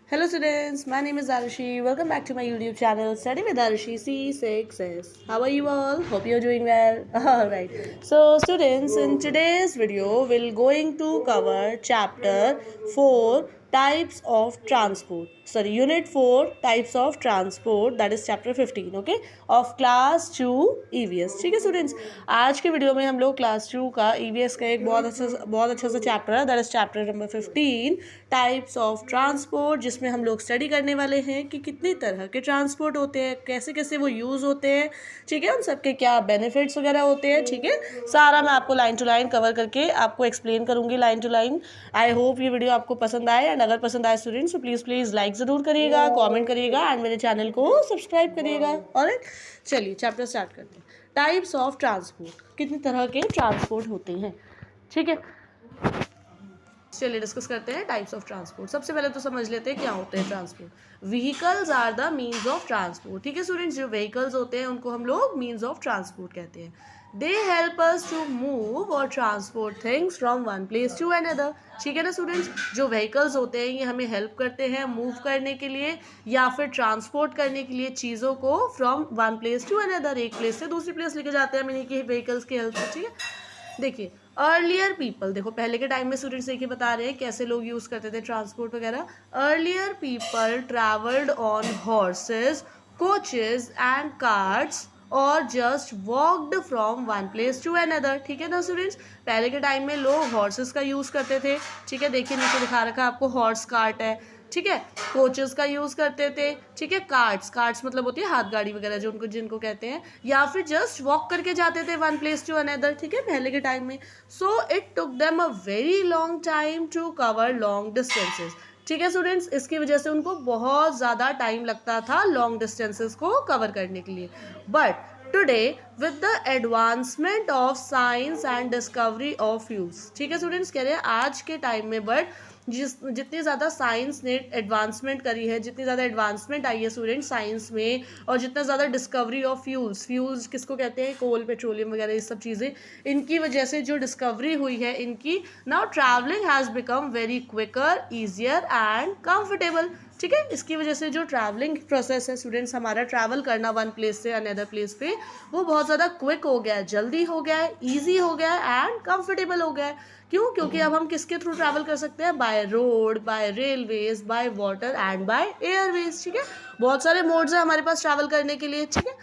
Hello students, my name is Arushi. Welcome back to my YouTube channel Study with Arushi C6S. How are you all? Hope you're doing well. Alright. So students, in today's video, we're going to cover chapter 4 types of transport. Sorry, unit 4 types of transport, that is chapter 15, okay, of class 2 EVS. ठीक है students, आज के video में हम लोग class 2 का EVS का एक बहुत अच्छा सा चैप्टर है, that is chapter number 15 types of transport, जिसमें हम लोग स्टडी करने वाले हैं कि कितनी तरह के ट्रांसपोर्ट होते हैं, कैसे कैसे वो यूज़ होते हैं, ठीक है, उन सबके क्या बेनिफिट्स वगैरह होते हैं, ठीक है, सारा मैं आपको लाइन टू लाइन कवर करके आपको एक्सप्लेन करूँगी line to line. I hope ये वीडियो आपको पसंद आए, एंड अगर पसंद आए स्टूडेंट्स तो प्लीज़ लाइक ज़रूर करिएगा, कॉमेंट करिएगा एंड मेरे चैनल को सब्सक्राइब करिएगा। ऑलराइट, चलिए चैप्टर स्टार्ट करते हैं। टाइप्स ऑफ ट्रांसपोर्ट, कितनी तरह के ट्रांसपोर्ट होते हैं, ठीक है, चलिए डिस्कस करते हैं टाइप्स ऑफ ट्रांसपोर्ट। सबसे पहले तो समझ लेते हैं क्या होते हैं transport. Vehicles are the means of transport, ठीक है स्टूडेंट्स, जो व्हीकल्स होते हैं उनको हम लोग मीन्स ऑफ ट्रांसपोर्ट कहते हैं। They help us to move और transport things from one place to another, ठीक है ना स्टूडेंट्स, जो व्हीकल्स होते हैं ये हमें हेल्प करते हैं मूव करने के लिए या फिर ट्रांसपोर्ट करने के लिए चीज़ों को from one place to another, एक प्लेस से दूसरी प्लेस लेके जाते हैं मैंने कि व्हीकल्स की हेल्प से, ठीक है। देखिए अर्लियर पीपल, देखो पहले के टाइम में स्टूडेंट्स देखिए बता रहे हैं कैसे लोग यूज़ करते थे ट्रांसपोर्ट वगैरह। Earlier people travelled on horses, coaches and carts और just walked from one place to another, ठीक है ना स्टूडेंट्स। पहले के टाइम में लोग हॉर्सेस का यूज़ करते थे, ठीक है, देखिए नीचे दिखा रखा है आपको हॉर्स कार्ट है, ठीक है, कोचेस का यूज़ करते थे, ठीक है, कार्ट्स मतलब होती है हाथ गाड़ी वगैरह जो उनको जिनको कहते हैं, या फिर जस्ट वॉक करके जाते थे वन प्लेस टू अनदर, ठीक है, पहले के टाइम में। So it took them a very long time to cover long distances, ठीक है स्टूडेंट्स, इसकी वजह से उनको बहुत ज़्यादा टाइम लगता था लॉन्ग डिस्टेंसेस को कवर करने के लिए। But today with the advancement of science and discovery of fuels, ठीक है स्टूडेंट्स, कह रहे हैं आज के टाइम में बट जितनी ज़्यादा साइंस ने एडवांसमेंट करी है, जितनी ज़्यादा एडवांसमेंट आई है स्टूडेंट साइंस में, और जितना ज़्यादा डिस्कवरी ऑफ फ्यूल्स किसको कहते हैं, कोल, पेट्रोलियम वगैरह ये सब चीज़ें, इनकी वजह से जो डिस्कवरी हुई है इनकी, now travelling has become very quicker, easier and comfortable, ठीक है। इसकी वजह से जो ट्रैवलिंग प्रोसेस है स्टूडेंट्स, हमारा ट्रैवल करना वन प्लेस से अनदर प्लेस पे, वो बहुत ज़्यादा क्विक हो गया है, जल्दी हो गया है, ईजी हो गया है एंड कंफर्टेबल हो गया है। क्यों? क्योंकि अब हम किसके थ्रू ट्रैवल कर सकते हैं, by road, by railways, by water and by airways, ठीक है, बहुत सारे मोड्स हैं हमारे पास ट्रैवल करने के लिए, ठीक है।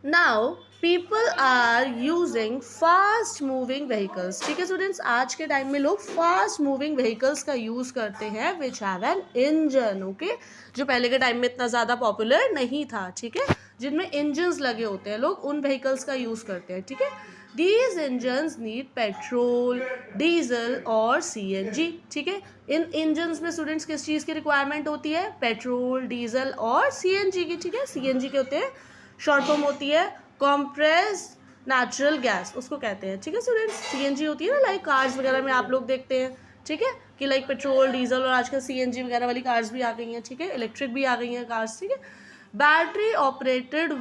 Now people are using fast moving vehicles, ठीक है स्टूडेंट्स, आज के टाइम में लोग फास्ट मूविंग व्हीकल्स का यूज़ करते हैं which have an engine, okay, जो पहले के टाइम में इतना ज़्यादा पॉपुलर नहीं था, ठीक है, जिनमें इंजन्स लगे होते हैं, लोग उन व्हीकल्स का यूज़ करते हैं, ठीक है। These engines need petrol, diesel और CNG, ठीक है। इन इंजन्स में स्टूडेंट्स किस चीज़ की रिक्वायरमेंट होती है, पेट्रोल, डीजल और CNG की, ठीक है। CNG के होते हैं, शॉर्ट फॉर्म होती है कॉम्प्रेस्ड नेचुरल गैस, उसको कहते हैं, ठीक है स्टूडेंट्स। CNG होती है ना, लाइक कार्स वगैरह में आप लोग देखते हैं, ठीक है, कि लाइक पेट्रोल, डीजल और आजकल CNG वगैरह वाली कार्स भी आ गई हैं, ठीक है, इलेक्ट्रिक भी आ गई हैं कार्स, ठीक है। Battery operated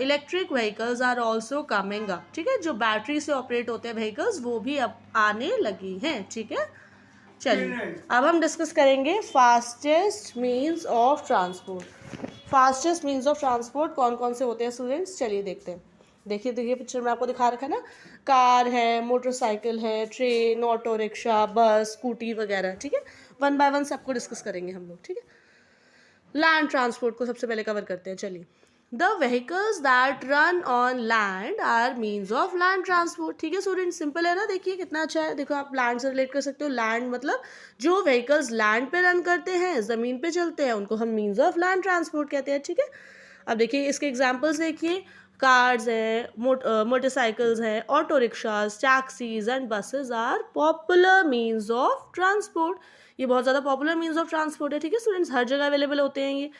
electric vehicles are also coming up, ठीक है, जो बैटरी से ऑपरेट होते हैं व्हीकल्स वो भी अब आने लगी हैं, ठीक है। चलिए अब हम डिस्कस करेंगे fastest means of transport. Fastest means of transport कौन कौन से होते हैं स्टूडेंट्स, चलिए देखते हैं। देखिए पिक्चर में आपको दिखा रखा है ना, कार है, मोटरसाइकिल है, ट्रेन, ऑटो रिक्शा, बस, स्कूटी वगैरह, ठीक है, वन बाय वन सबको डिस्कस करेंगे हम लोग, ठीक है। लैंड ट्रांसपोर्ट को सबसे पहले कवर करते हैं, चलिए। The vehicles that run on land are means of land transport, ठीक है स्टूडेंट, सिंपल है ना, देखिए कितना अच्छा है, देखो आप लैंड से रिलेट कर सकते हो। लैंड मतलब जो व्हीकल्स लैंड पे रन करते हैं, ज़मीन पे चलते हैं, उनको हम मीन्स ऑफ लैंड ट्रांसपोर्ट कहते हैं, ठीक है। अब देखिए इसके एग्जाम्पल्स देखिए, कार्स हैं, मोटरसाइकिल्स हैं, auto rickshaws, taxis and buses are popular means of transport, ये बहुत ज़्यादा पॉपुलर मीन्स ऑफ ट्रांसपोर्ट है, ठीक है स्टूडेंट्स, हर जगह अवेलेबल होते हैं ये।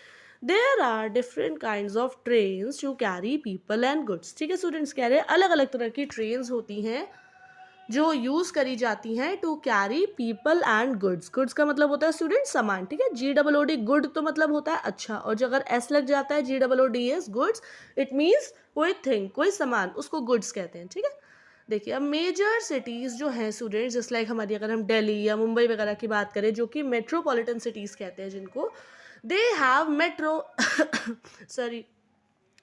There are different kinds of trains to carry people and goods, ठीक है स्टूडेंट्स, कह रहे हैं अलग अलग तरह की ट्रेन्स होती हैं जो यूज़ करी जाती हैं to carry people and goods. Goods का मतलब होता है स्टूडेंट सामान, ठीक है, GOOD, गुड तो मतलब होता है अच्छा, और जो अगर S लग जाता है GOODS, गुड्स, इट मीन्स कोई थिंग, कोई सामान, उसको गुड्स कहते हैं, ठीक है। देखिए अब मेजर सिटीज़ जो हैं स्टूडेंट्स, जस्ट लाइक हमारी अगर हम दिल्ली या मुंबई वगैरह की बात करें, जो कि मेट्रोपॉलिटन सिटीज़ कहते हैं जिनको, दे हैव मेट्रो सॉरी,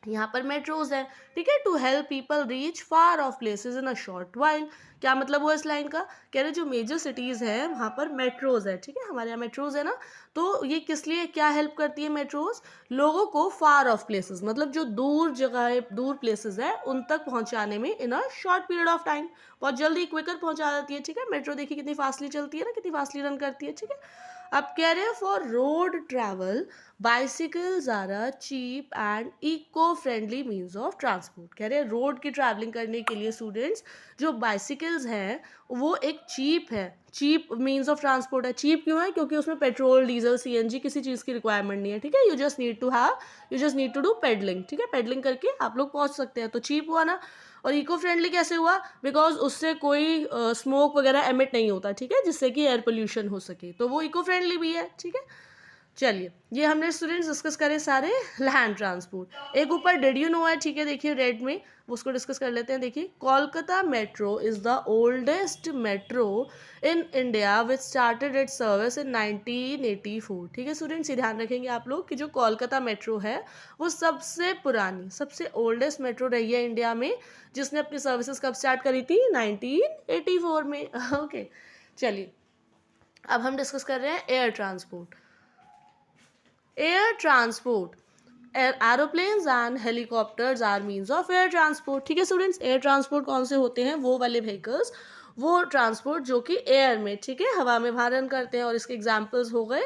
यहाँ पर मेट्रोज है, ठीक है, to help people reach far off places in a short while. क्या मतलब हुआ इस लाइन का? कह रहे जो मेजर सिटीज़ हैं वहाँ पर मेट्रोज है, ठीक है, हमारे यहाँ मेट्रोज है ना, तो ये किस लिए क्या हेल्प करती है मेट्रोज? लोगों को फार ऑफ प्लेसेस, मतलब जो दूर जगह दूर प्लेसेस है उन तक पहुँचाने में in a short period of time, बहुत जल्दी क्विकर पहुँचा जाती है, ठीक है। मेट्रो देखिए कितनी फास्टली चलती है ना, कितनी फास्टली रन करती है, ठीक है। अब कह रहे हैं for road travel bicycles are a cheap and eco friendly means of transport. कह रहे हैं रोड की ट्रैवलिंग करने के लिए स्टूडेंट्स जो बाइसिकल्स हैं वो एक चीप है, चीप मीन्स ऑफ ट्रांसपोर्ट है। चीप क्यों है? क्योंकि उसमें पेट्रोल, डीजल, सीएनजी किसी चीज़ की रिक्वायरमेंट नहीं है, ठीक है। You just need to do pedalling, ठीक है, पेडलिंग करके आप लोग पहुंच सकते हैं, तो चीप हुआ ना। और इको फ्रेंडली कैसे हुआ? बिकॉज उससे कोई स्मोक वगैरह एमिट नहीं होता, ठीक है, जिससे कि एयर पोल्यूशन हो सके, तो वो इको फ्रेंडली भी है, ठीक है। चलिए ये हमने स्टूडेंट्स डिस्कस करे सारे लैंड ट्रांसपोर्ट। एक ऊपर डिड यू नो है, ठीक है, देखिए रेड में, उसको डिस्कस कर लेते हैं। देखिए Kolkata metro is the oldest metro in India which started it's service in 1984, ठीक है स्टूडेंट्स, ये ध्यान रखेंगे आप लोग कि जो कोलकाता मेट्रो है वो सबसे पुरानी, सबसे ओल्डेस्ट मेट्रो रही है इंडिया में, जिसने अपनी सर्विसेज कब स्टार्ट करी थी? 1984 में। ओके चलिए अब हम डिस्कस कर रहे हैं air transport. Air transport, aeroplanes and helicopters are means of air transport, ठीक है स्टूडेंट्स। एयर ट्रांसपोर्ट कौन से होते हैं? वो वाले व्हीकल्स, वो ट्रांसपोर्ट जो कि एयर में, ठीक है, हवा में वहाँ रन करते हैं, और इसके एग्जांपल्स हो गए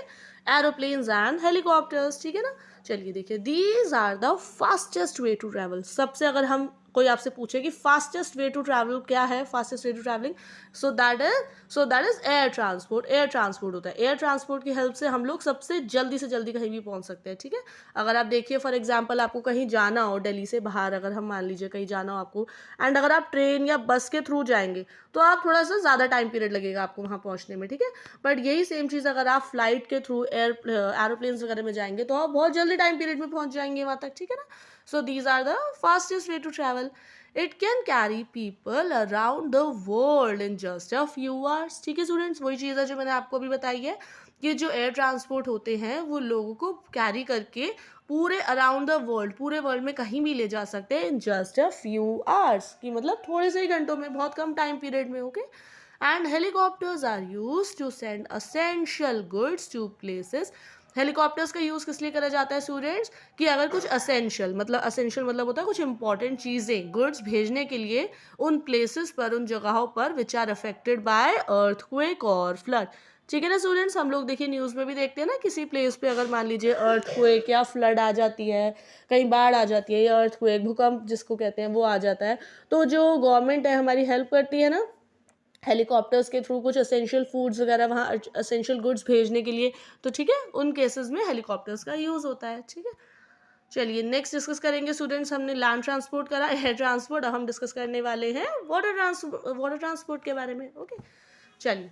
एरोप्लेन्स एंड हेलीकॉप्टर्स, ठीक है ना। चलिए देखिए these are the fastest way to travel. सबसे अगर हम कोई आपसे पूछे कि फास्टेस्ट वे टू ट्रैवल क्या है, fastest way to travelling, so that is air transport. Air transport होता है, एयर ट्रांसपोर्ट की हेल्प से हम लोग सबसे जल्दी से जल्दी कहीं भी पहुंच सकते हैं, ठीक है। अगर आप देखिए फॉर एग्जांपल आपको कहीं जाना हो, दिल्ली से बाहर अगर हम मान लीजिए कहीं जाना हो आपको, एंड अगर आप ट्रेन या बस के थ्रू जाएंगे तो आप थोड़ा सा ज़्यादा टाइम पीरियड लगेगा आपको वहाँ पहुँचने में, ठीक है। बट यही सेम चीज़ अगर आप फ्लाइट के थ्रू एरोप्लेन्स वगैरह में जाएंगे तो आप बहुत जल्दी टाइम पीरियड में पहुँच जाएंगे वहाँ तक, ठीक है ना। So these are the fastest way to travel. It can carry people around the world in just a few hours, ठीक है स्टूडेंट्स, वही चीज़ है जो मैंने आपको अभी बताई है कि जो एयर ट्रांसपोर्ट होते हैं वो लोगों को कैरी करके पूरे अराउंड द वर्ल्ड, पूरे वर्ल्ड में कहीं भी ले जा सकते हैं in just a few hours, की मतलब थोड़े से ही घंटों में, बहुत कम टाइम पीरियड में, okay. And helicopters are use to send essential goods to places. Helicopters का यूज़ किस लिए करा जाता है स्टूडेंट्स? कि अगर कुछ असेंशियल मतलब होता है कुछ इंपॉर्टेंट चीज़ें, गुड्स भेजने के लिए उन प्लेसेस पर, उन जगहों पर which are affected by earthquake और फ्लड, ठीक है ना स्टूडेंट्स। हम लोग देखिए न्यूज़ में भी देखते हैं ना, किसी प्लेस पे अगर मान लीजिए अर्थक्वेक या फ्लड आ जाती है, कहीं बाढ़ आ जाती है, या अर्थक्वेक, भूकंप जिसको कहते हैं, वो आ जाता है, तो जो गवर्नमेंट है हमारी हेल्प करती है ना हेलीकॉप्टर्स के थ्रू कुछ असेंशियल फूड्स वगैरह वहाँ असेंशियल गुड्स भेजने के लिए, तो ठीक है उन केसेस में हेलीकॉप्टर्स का यूज़ होता है, ठीक है। चलिए नेक्स्ट डिस्कस करेंगे स्टूडेंट्स, हमने लैंड ट्रांसपोर्ट करा, एयर ट्रांसपोर्ट, अब हम डिस्कस करने वाले हैं वाटर ट्रांसपोर्ट के बारे में, ओके। चलिए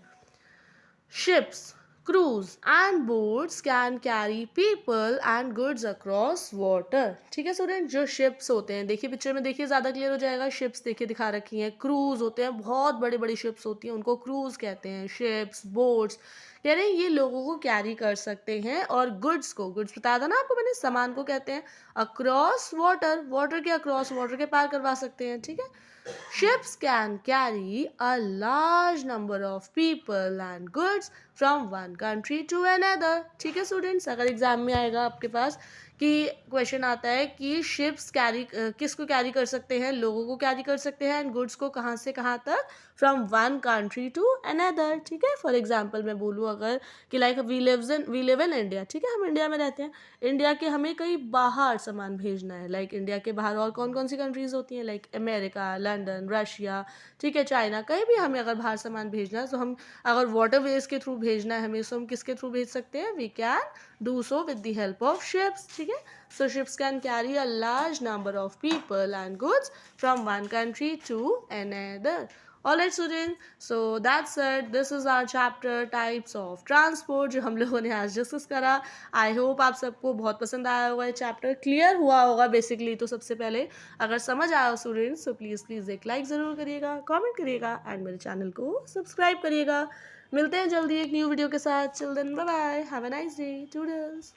ships, cruise and boats can carry people and goods across water, ठीक है स्टूडेंट। जो शिप्स होते हैं, देखिए पिक्चर में देखिए ज़्यादा क्लियर हो जाएगा, शिप्स देखिए दिखा रखी हैं, क्रूज होते हैं, बहुत बड़ी बड़ी शिप्स होती हैं, उनको क्रूज कहते हैं। शिप्स, बोट्स कह रहे हैं ये लोगों को कैरी कर सकते हैं, और गुड्स को, गुड्स बताया था ना आपको मैंने, सामान को कहते हैं अक्रॉस वाटर, वाटर के अक्रॉस, वाटर के पार करवा सकते हैं, ठीक है। Ships can carry a large number of people and goods from one country to another, ठीक है स्टूडेंट्स। अगर एग्जाम में आएगा आपके पास कि क्वेश्चन आता है कि शिप्स कैरी किसको कैरी कर सकते हैं, लोगों को कैरी कर सकते हैं, एंड गुड्स को कहाँ से कहाँ तक, from one country to another, ठीक है। फॉर एग्जांपल मैं बोलूँ अगर कि like we live in India, ठीक है, हम इंडिया में रहते हैं, इंडिया के हमें कहीं बाहर सामान भेजना है, लाइक इंडिया के बाहर और कौन कौन सी कंट्रीज होती हैं, लाइक अमेरिका, लंदन, रशिया, ठीक है, चाइना, कहीं भी हमें अगर बाहर सामान भेजना है, तो हम अगर वाटरवेज के थ्रू भेजना है हमें, तो हम किसके थ्रू भेज सकते हैं? We can do so with the help of ships, ठीक है। So ships can carry a large number of people and goods from one country to another. Alright student, so that's it, this is our chapter types of transport जो हम लोगों ने आज discuss करा। I hope आप सबको बहुत पसंद आया होगा, ये चैप्टर क्लियर हुआ होगा बेसिकली। तो सबसे पहले अगर समझ आया हो स्टूडेंट्स तो प्लीज़ एक लाइक ज़रूर करिएगा, कमेंट करिएगा एंड मेरे चैनल को सब्सक्राइब करिएगा। मिलते हैं जल्दी एक न्यू वीडियो के साथ। Chill then, bye bye, have a nice day, toodles.